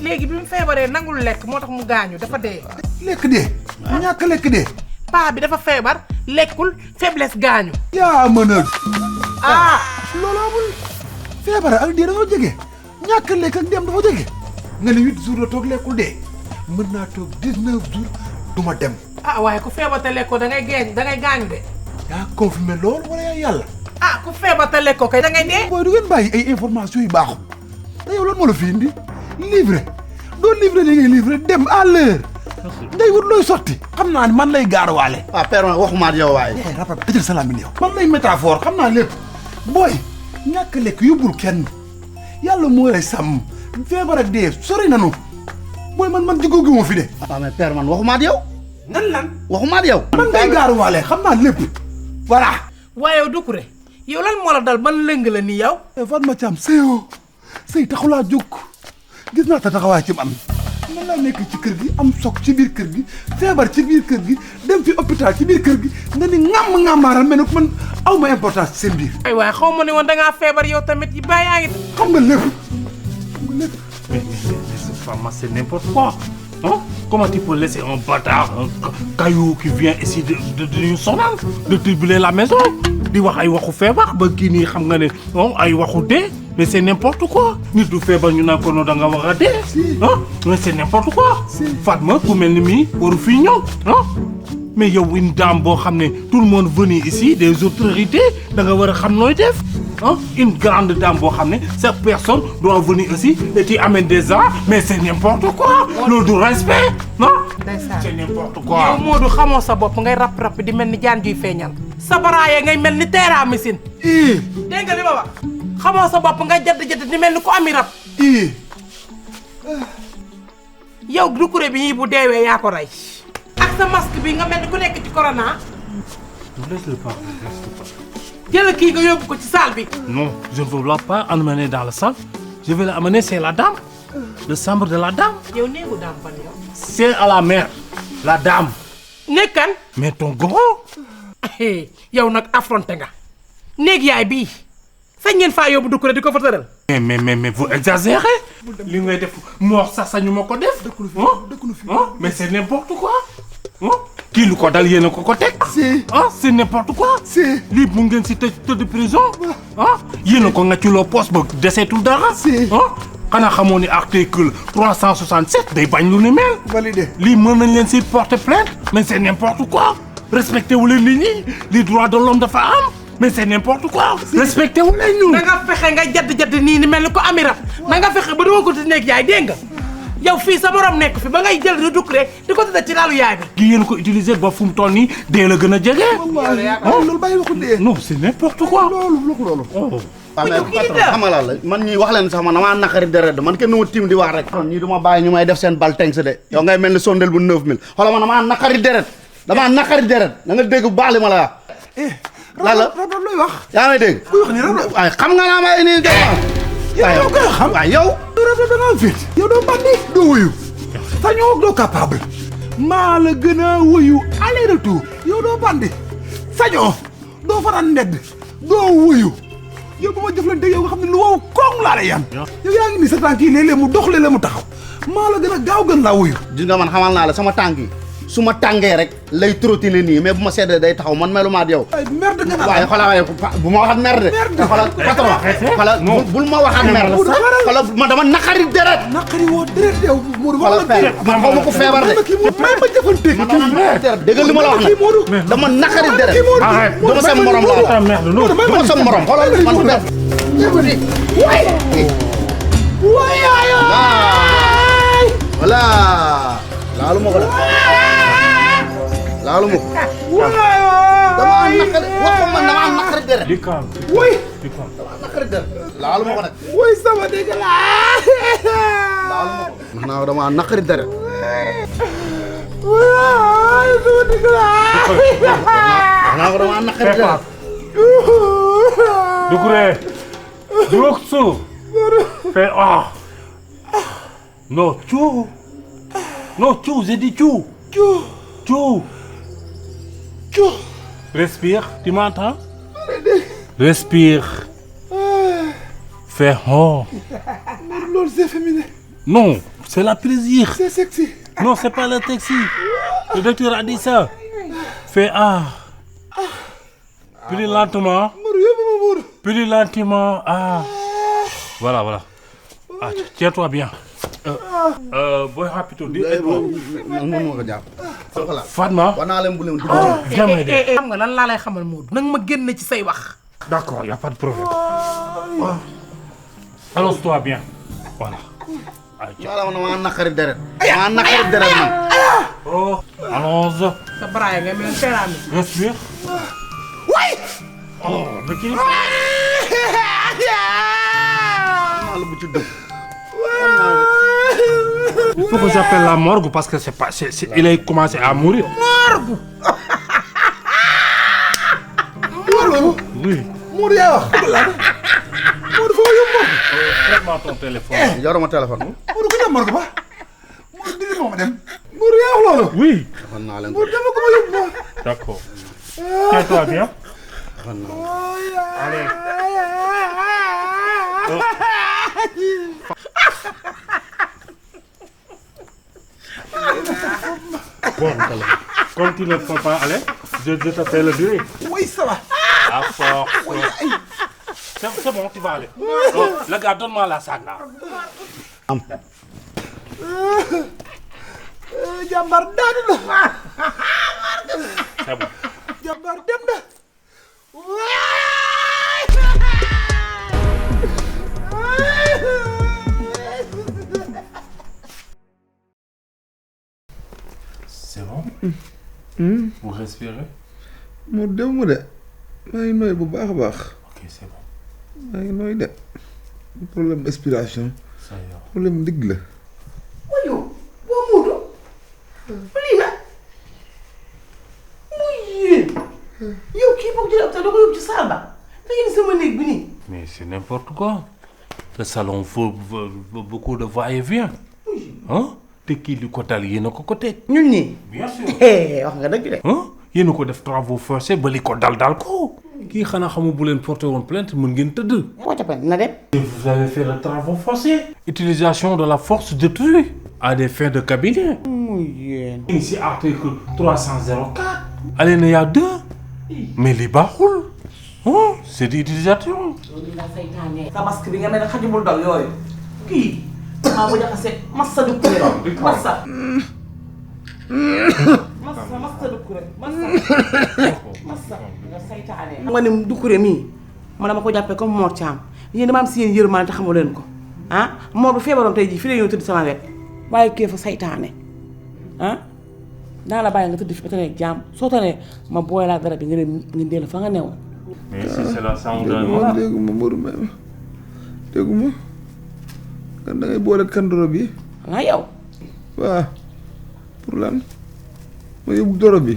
léegi bi mu feebaree nangul lekk moo tax mu gaañu dafa dee. lekk dee. ñàkk lekk dee. paa bi dafa feebar lekkul faiblesse gaañu. yaa mën a. loolu amul. feebar ak dee dañoo jege ñàkk lekk ak dem dafa jege nga ne 8 jours la toog lekkul dee mën naa toog 19 jours du ma dem. ah waaye ku feebar te lekkoo da ngay gaañu de. yaa confirmé loolu wala yaa yàlla. ah ku feebar te lekkoo kay da ngay dee. booy du ngeen bàyyi ay information yu baaxul te yow lan moo la fi indi livré doo livré li ngay livré dem à l'heure ngay wut looy sotti. xam naa ni man lay gaaruwaale. waaw père man waxuma ak yow waaye. rapa tëjal salaam yow. man lay métaphore xam naa lépp booy ñàkk lekk yóbbul kenn yàlla moo lay sàmm feebar ak dee sori nanu booy man jigóo gi moo fi de. waaw mais père man waxuma ak yow. nan lan waxuma ak yow. man ngay gaaruwaale xam naa lépp voilà. waaye yow Doucouré yow lan moo la dal ban lëng la nii yow. Fatma Thiam sëyoo sëy taxulaa jóg gis naa ta taxawaay ci am man laa nekk ci kër gi am soog ci biir kër gi feebar ci biir kër gi dem fi hôpital ci biir kër gi nga ni ŋàmm-ŋàmmaaral mel ne man aw ma importance seen biir. ay waaye xaw ma ne woon da ngaa feebar yow tamit yi bàyyi yaa ngi. xam nga lépp. Mais cette femme, c'est n'importe quoi. Hein? Comment tu peux laisser un bâtard, un caillou qui vient ici de nous sonner, de tribouler la maison? Di wax ay waxu feebar ba kii nii xam nga ne ay waxu dee mais c'est n'importe quoi. Nit du feebar ñu naan ko no da nga war a dee. Mais c'est n'importe quoi. Fatma ku mel ni mii waru fii ñëw mais yow une dame boo xam ne tout le monde venu ici des autorités da nga war a xam nooy def. Une grande dame boo xam ne cette personne doit venir ici et tu amènes des gens mais c'est n'importe quoi. loolu du respect c'est n'importe quoi. yow Modou xamoo sa bopp ngay rap di mel ni jaan juy feeñal. sa baraaye ngay mel ni teeraa misin. dégg nga li ma wax xamoo sa bopp ngay jadd di mel ni ku ami rab. yow Doucouré bi ñii bu deewee yaa ko rey. ak sa masque bi nga mel ni ku nekk ci corona. Laisse-le parler, laisse-le parler. jël kii nga yóbbu ko ci salle bi. Non, je ne veux pas l'emmener dans la salle. Je vais l'amener, c'est la dame. Le chambre de la dame. yow néegu dame ban yow. C'est à la mère. La dame. nekkan. Mais ton gros. yow nag affronté nga. néeg yaay bii. sañ ngeen faa yóbbu Doucouré di ko fa tëral. Mais vous exagérez. li ngay def moo sax sañu ma ko def. Mais c'est n'importe quoi. kii lu ko dal yéen a ko teg. C'est n'importe quoi. lii bu ngeen si tëdd prison. yéen a ko ngàcculoo poste ba deseetul dara. xanaa xamoo ni article 367 day bañ lu ni mel. validé lii mën nañ leen si porter plainte. mais c'est n'importe quoi. respecté wu leen nit ñi les droits de l'homme dafa am. mais c'est n'importe quoi. respecté wu leen ñu. na nga fexe nga jadd nii ni mel ni ko ami rab. na nga fexe ba duma ko ti nekk yaay dégg nga. yow fii sa morom nekk fi ba ngay jël di Doucouré di ko tëdd ci laalu yaay bi. gi yéen ko utiliser ba fu mu toll nii dee la gën a jege. loolu bàyyi waxu dee. non c'est n'importe quoi. loolu. waaw mais patron xam nga lan la man ñii wax leen sax man damaa naqari deret man kenn ma tiim di wax rek. ñii du ma bàyyi ñu may def seen bal teng de yow ngay mel ni sondel bu 9000 xoolal man damaa naqari deret da nga dégg bu baax li ma la wax. lan la looy wax. yaa may dégg. kuy wax ni rab waaye xam nga naa may nii yow koy xam waaw yow. da nga am fit yow doo bandi doo wuyu sañoo doo capable maa la gën a wuyu aller retour yow doo bandi sañoo doo faral ndedd doo wuyu yow ba ma jëflante yow nga xam ne lu wow koŋ laa lay yan yow yaa ngi ni sa tànk yi léeg-léeg mu dox léeg-léeg mu taxaw maa la gën a gaaw gën laa wuyu gis nga man xamal naa la sama tànk yi su ma tàngee rek lay trottiner nii mais bu ma seddee day taxaw man melu ma ak yow. ay merde nga naan waaye xoolal bu ma waxaat merde. xoolal patron xoolal bul ma waxaat merde. xoolal man dama naqari deret. naqari woo deret yow Modou. xoolal feebar man xaw ma ko feebar de. may ma jëfanteeg man dama naqari deret dégg li ma la wax nag dama naqari deret. du ma seen morom laa la du ma seen morom xoolal man ku def. voilà laalu ma ko def. laalu ma ko. damaa naqari waxuma damaa naqari deret. di kaam. damaa naqari deret. laalu ma ko nag. woy sama dégg laa. laalu ma ko. ndax damaa naqari deret. waay sama dégg laa. ndax damaa naqari deret. Doucouré. Doucouré. Fais non Tchou. Non Tchou, j'ai dit Tchou. Tchou. Respire, tu m'entends? Respire. Fais oh. Loolu c'est féminin. Non, c'est la plaisir. C'est sexy. Non, c'est pas le taxi. Le docteur a dit ça. Fais ah. Plus lentement. Plus lentement ah. Voilà, voilà. Ah, tiens-toi bien. Boy Rapito, dis-moi. Fatma. Viens m'aider. Xam nga lan laa lay xamal Modou. Nang ma génn ci say wax. D'accord, y a pas de problème. Allonge-toi bien. Voilà. Oh, allons-y. Sa braille nga mel teraami. Respire. Oui. Oh, mais qui Il faut que j'appelle la morgue parce que c'est pas, il a commencé à mourir. Morgue. Oui. Mourir. Prends-moi ton téléphone. Yoruma téléphone. Mourou ko dem morgue ba. Mourou dindi mo dem. Mourou yaa wax loolu. Oui. Mourou dama ko ma yóbbu. D'accord. Tiens-toi bien. Allez. Bon, comme tu ne peux pas aller, je te fais le durée. Oui, ça va. À force. C'est bon, tu vas aller. Oh, le gars, donne-moi la sac là. Jàmbar daanu na. C'est bon. Jàmbar dem na. C'est bon? Vous respirez? Mu dem mu de. Maa ngi nooy bu baax a baax. Ok, c'est bon. Maa ngi nooy de. Problème respiration. Ça y est. Problème ndigg la. Wayo, boo muudu. Lii la. Muy yéen. Yow kii boo jëlee da ko yóbbu ci saal ba. Da ngeen sama néeg bi nii. Mais c'est n'importe quoi. Le salon veut beaucoup de va-et-vient. Hein? Te kii li ko dal yéen a ko teg. Ñun ñii. Bien sûr. Wax nga dëgg de. Hein? Yéen a ko def travaux forcés ba li ko dal ko. Kii xanaa xamu bu leen porté woon plainte mën ngeen tëdd. Moo ca plainte na dem. Vous avez fait le travaux forcés. Utilisation de la force d'autrui à des fins de cabinet. Muy yéen. Ici article 304. Alinéa 2. Mais li baaxul. Hein? C'est d'utilisation. Loolu la saytaane. Sa masque bi nga mel ne xajubul dal yooyu. Kii. maa ko jaxase massa du kuré. Massa. Massa du kuré. Massa nga saytaane. nga ne du kuré mii man dama ko jàppee comme Mor Thiam yéen dama am si yéen yërmande te xamu leen ko ah Mor bu feebaroon tey jii fi la ñëw tëdd sama wet waaye kii fa saytaane ah naa la bàyyi nga tëdd fi ba tane jàmm soo tanee ma booy laa dara bi nga dem nga dellu fa nga newoon. Mais si c'est la sang de dégguma Modou may ma dégguma kan da ngay boole kandoro bi. ah yow. waaw pour lan ma yóbbu doro bi.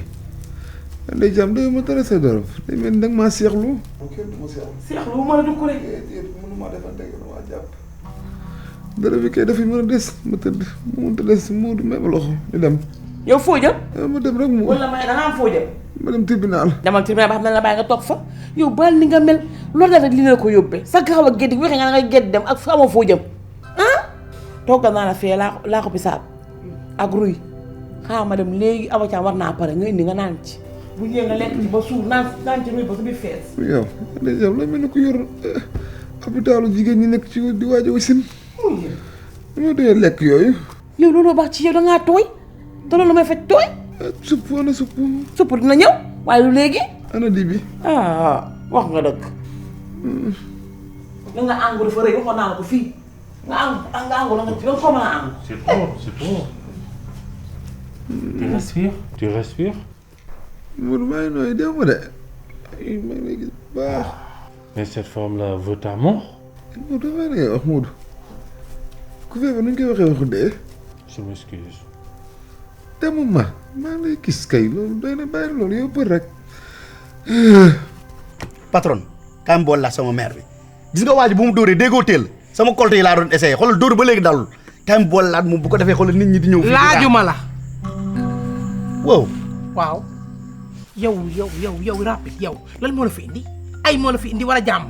Ndey Thiam doy ma tere sa doro day mel ni danga maa seexlu. ok du ma seexlu. seexlu bu mën a dugg rek. mënuma defante dama jàpp. doro bi kay dafay mën a des ma tëdd mu mënta des Modou may ma loxo ñu dem. yow foo jëm. ma dem rek mu. wala may da nga am foo jëm. ma dem tribunal. demal tribunal ba xam ne la bàyyi nga toog fa yow baal ni nga mel loolu daal rek li la ko yóbbee sa gaaw a gédd waxee nga ngay gédd dem ak fa amoo foo jëm ah toogal naa la fee laa ko bisaab ak ruy xaaral ma dem léegi avocat war naa pare nga indi nga naan ci bu ñëwee nga lekk ci ba suur naan ci ruy ba su biir fees. yow Ndey Thiam la mel ni ku yor hôpitalu jigéen ñi nekk ci di waaj a wasin. dama doyee lekk yooyu. yow looloo baax ci yow da ngaa tooy te loolu may faj tooy. supp ana supp. supp dina ñëw waaye lu léegi. ana di bi. ah wax nga dëgg. da nga àngu dafa rëy waxoon naa la ko fii nga àngu la nga ci ko mën a àngu. C'est bon, c'est bon. Tu respires? Tu respires? Modou maa ngi nooy dem ma de. maa ngi lay gis bu baax. Mais cette femme-là veut ta mort? Modou dafa ngay wax Modou. ku feebar nu ñu koy waxee waxu dee. Je m'excuse. demuma maa ngi lay gis kay loolu doy na bàyyi loolu yow bër rek. patron kaay ma boole la sama mère bi gis nga waa ji bu mu dóoree déggoo teel sama colte yi laa doon essayé xoolal dóor ba léegi dalul kaay ma boole laat moom bu ko defee xoolal nit ñi di ñëw. fii laajuma la. wow. waaw. yow rapide yow lan moo la fi indi ay moo la fi indi wala jàmm.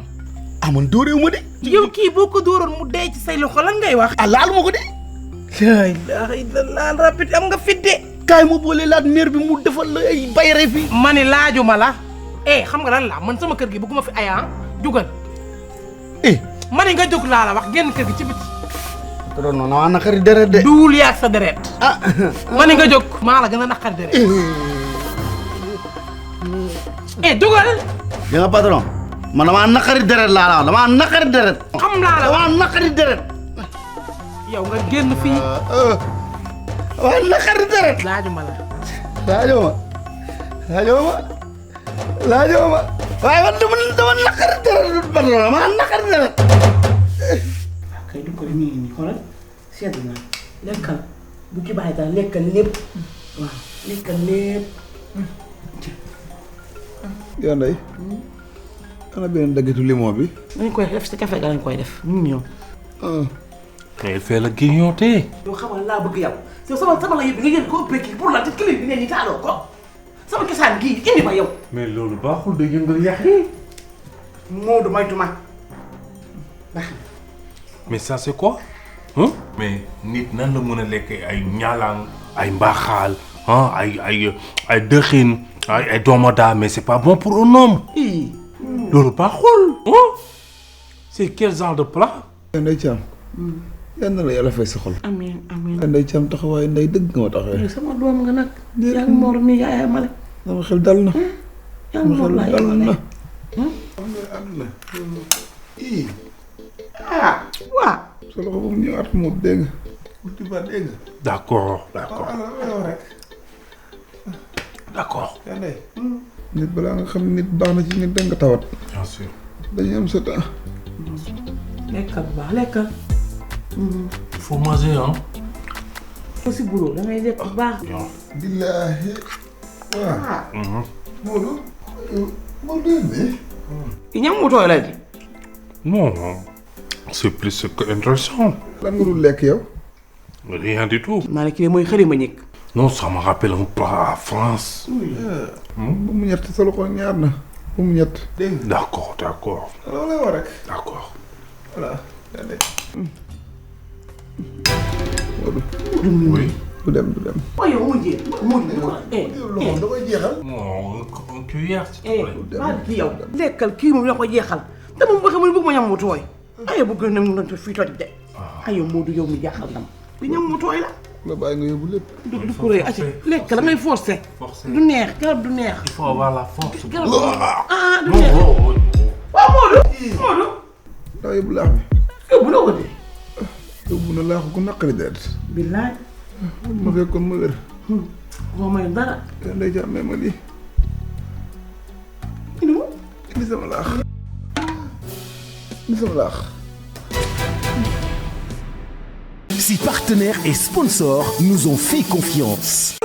ah man dóoreewu ma de. yow kii boo ko dóoroon mu dee ci say loxo lan ngay wax. ah laalu ma ko de. la ilaha illallah rapide am nga fit de. kaay ma boole laat mère bi mu defal la ay bayre fi. ma ne laajuma la. xam nga lan la man sama kër gi bëgguma fi ay jugal. ma ne nga jóg laa la wax génn kër gi ci biti. patron non maa naqari deret de. duwul yaag sa deret. ah ma ne nga jóg maa la gën a naqari deret. dugal. di nga patron man damaa naqari deret laa la wax damaa naqari deret. xam laa la damaa naqari deret. yow nga génn fii. damaa naqari deret. laajuma la. laajoo ma waaye man dama naqari deret patron damaa naqari deret. kay du ko nii nii xoolal sedd na lekkal bu ci bàyyi daal lekkal lépp waaw lekkal lépp. yaa nday ana beneen daggitu limon bi. dañ koy def si café ga lañ koy def ñu ñëw. mais il fait le grignoter. yow xamal laa bëgg yow sama la yëpp nga yëg ko ëppee kii pour la te clé bi ne nii taaloo ko sama cosaan gii indi ma yow. mais loolu baaxul de yëngal yax yi. Moodu moytuma baax na. mais ça c'est quoi. mais nit nan la mën a lekk ay ñaalaan ay mbaaxaal ay dëxin ay domoda mais c'est pas bon pour un homme. loolu baaxul. c'est quel genre de plat. Ndeye Thiam. yal na la yàlla fay sa xol. amiin amiin. Ndeye Thiam taxawaay ndey dëgg nga ma taxawee. sama doom nga nag. yaa ngi Mor mi yaay male. sama xel dal na. yaa ngi Mor laa yemale. waaw. sa loxo ba mu ñëwaat mu dégg nga. wuti ba dégg nga. d'accord. yaa ndey. nit balaa nga xam nit baax na ci nit da nga tawat. bien sûr. dañuy am sa temps. lekkal bu baax lekkal. il faut manger hein. aussi boulot da ngay lekk bu baax. billaahi. waaw. Moodu. Moodu yéen ñam mu tooy la di. non c'est plus que intéressant. lan nga dul lekk yow. rien du tout. maa ne kii mooy xëri ma ñëkk. non ça me rappelle un plat à France. bu mu ñett sa loxo ñaar na. bu mu ñett. dégg nga. d'accord. loolu lay war rek. d'accord. voilà. Moodu. oui. du dem. waaw yow mu jéem mu loxo da koy jeexal. non une cuillère s'il te plaît. baal kii yow. lekkal kii moom la ko jeexal. te moom bëgg ma ñam mu tooy. aywa bëgg na mu doon fii toj de. aywa Moodu yow mi jaaxal na ma. bi ñam mu tooy la. la bàyyi nga yóbbu lépp. du ko rëy ati lekk la ngay forcer. du neex garab du neex. il faut avoir la force. garab du neex. waaw Moodu. daa yóbbu laax bi. yóbbu na ko de. yóbbu na laax ku naqari deret. billaay. ma fekkoon ma wér. moo may dara. yaa Ndeye Thiam may ma lii. indi sama laax. Si partenaires et sponsors nous ont fait confiance.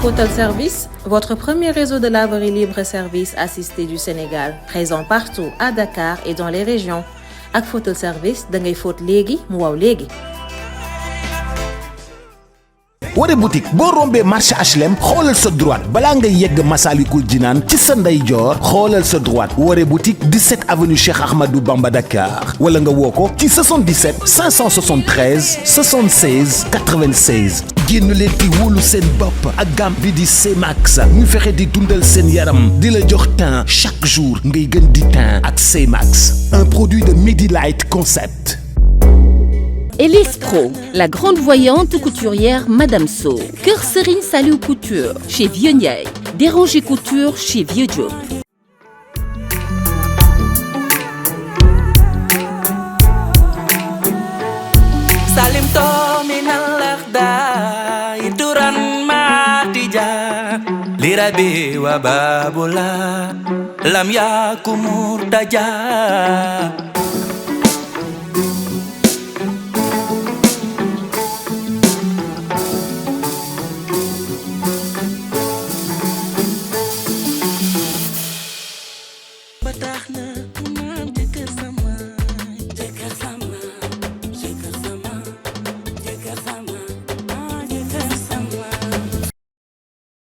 Photel Service, votre premier réseau de laverie libre et service assisté du Sénégal, présent partout à Dakar et dans les régions. Ak Photel Service, da ngay fóot léegi mu waw léegi. Wade boutique boo rombee marché HLM xoolal sa droite balaa ngay yegg Massalikul Jinaan ci sa ndeyjoor xoolal sa droite Wade boutique 17 avenue Cheikh Ahmadou Bamba Dakar wala nga woo ko ci 77 573 76 96. génn leen di wóolu seen bopp ak gamme bi di C-Max ñu fexe di dundal seen yaram di la jox teint chaque jour ngay gën di teint ak C-Max, un produit de Medilight Concept. Elise Pro, la grande voyante couturière Madame So. Kër Serigne Saliou Couture chez Vieux Ndiaye. Déranger Couture chez Vieux Diop. Salim to minal akhda ituran matija lirabi wa babula lam yakumur taja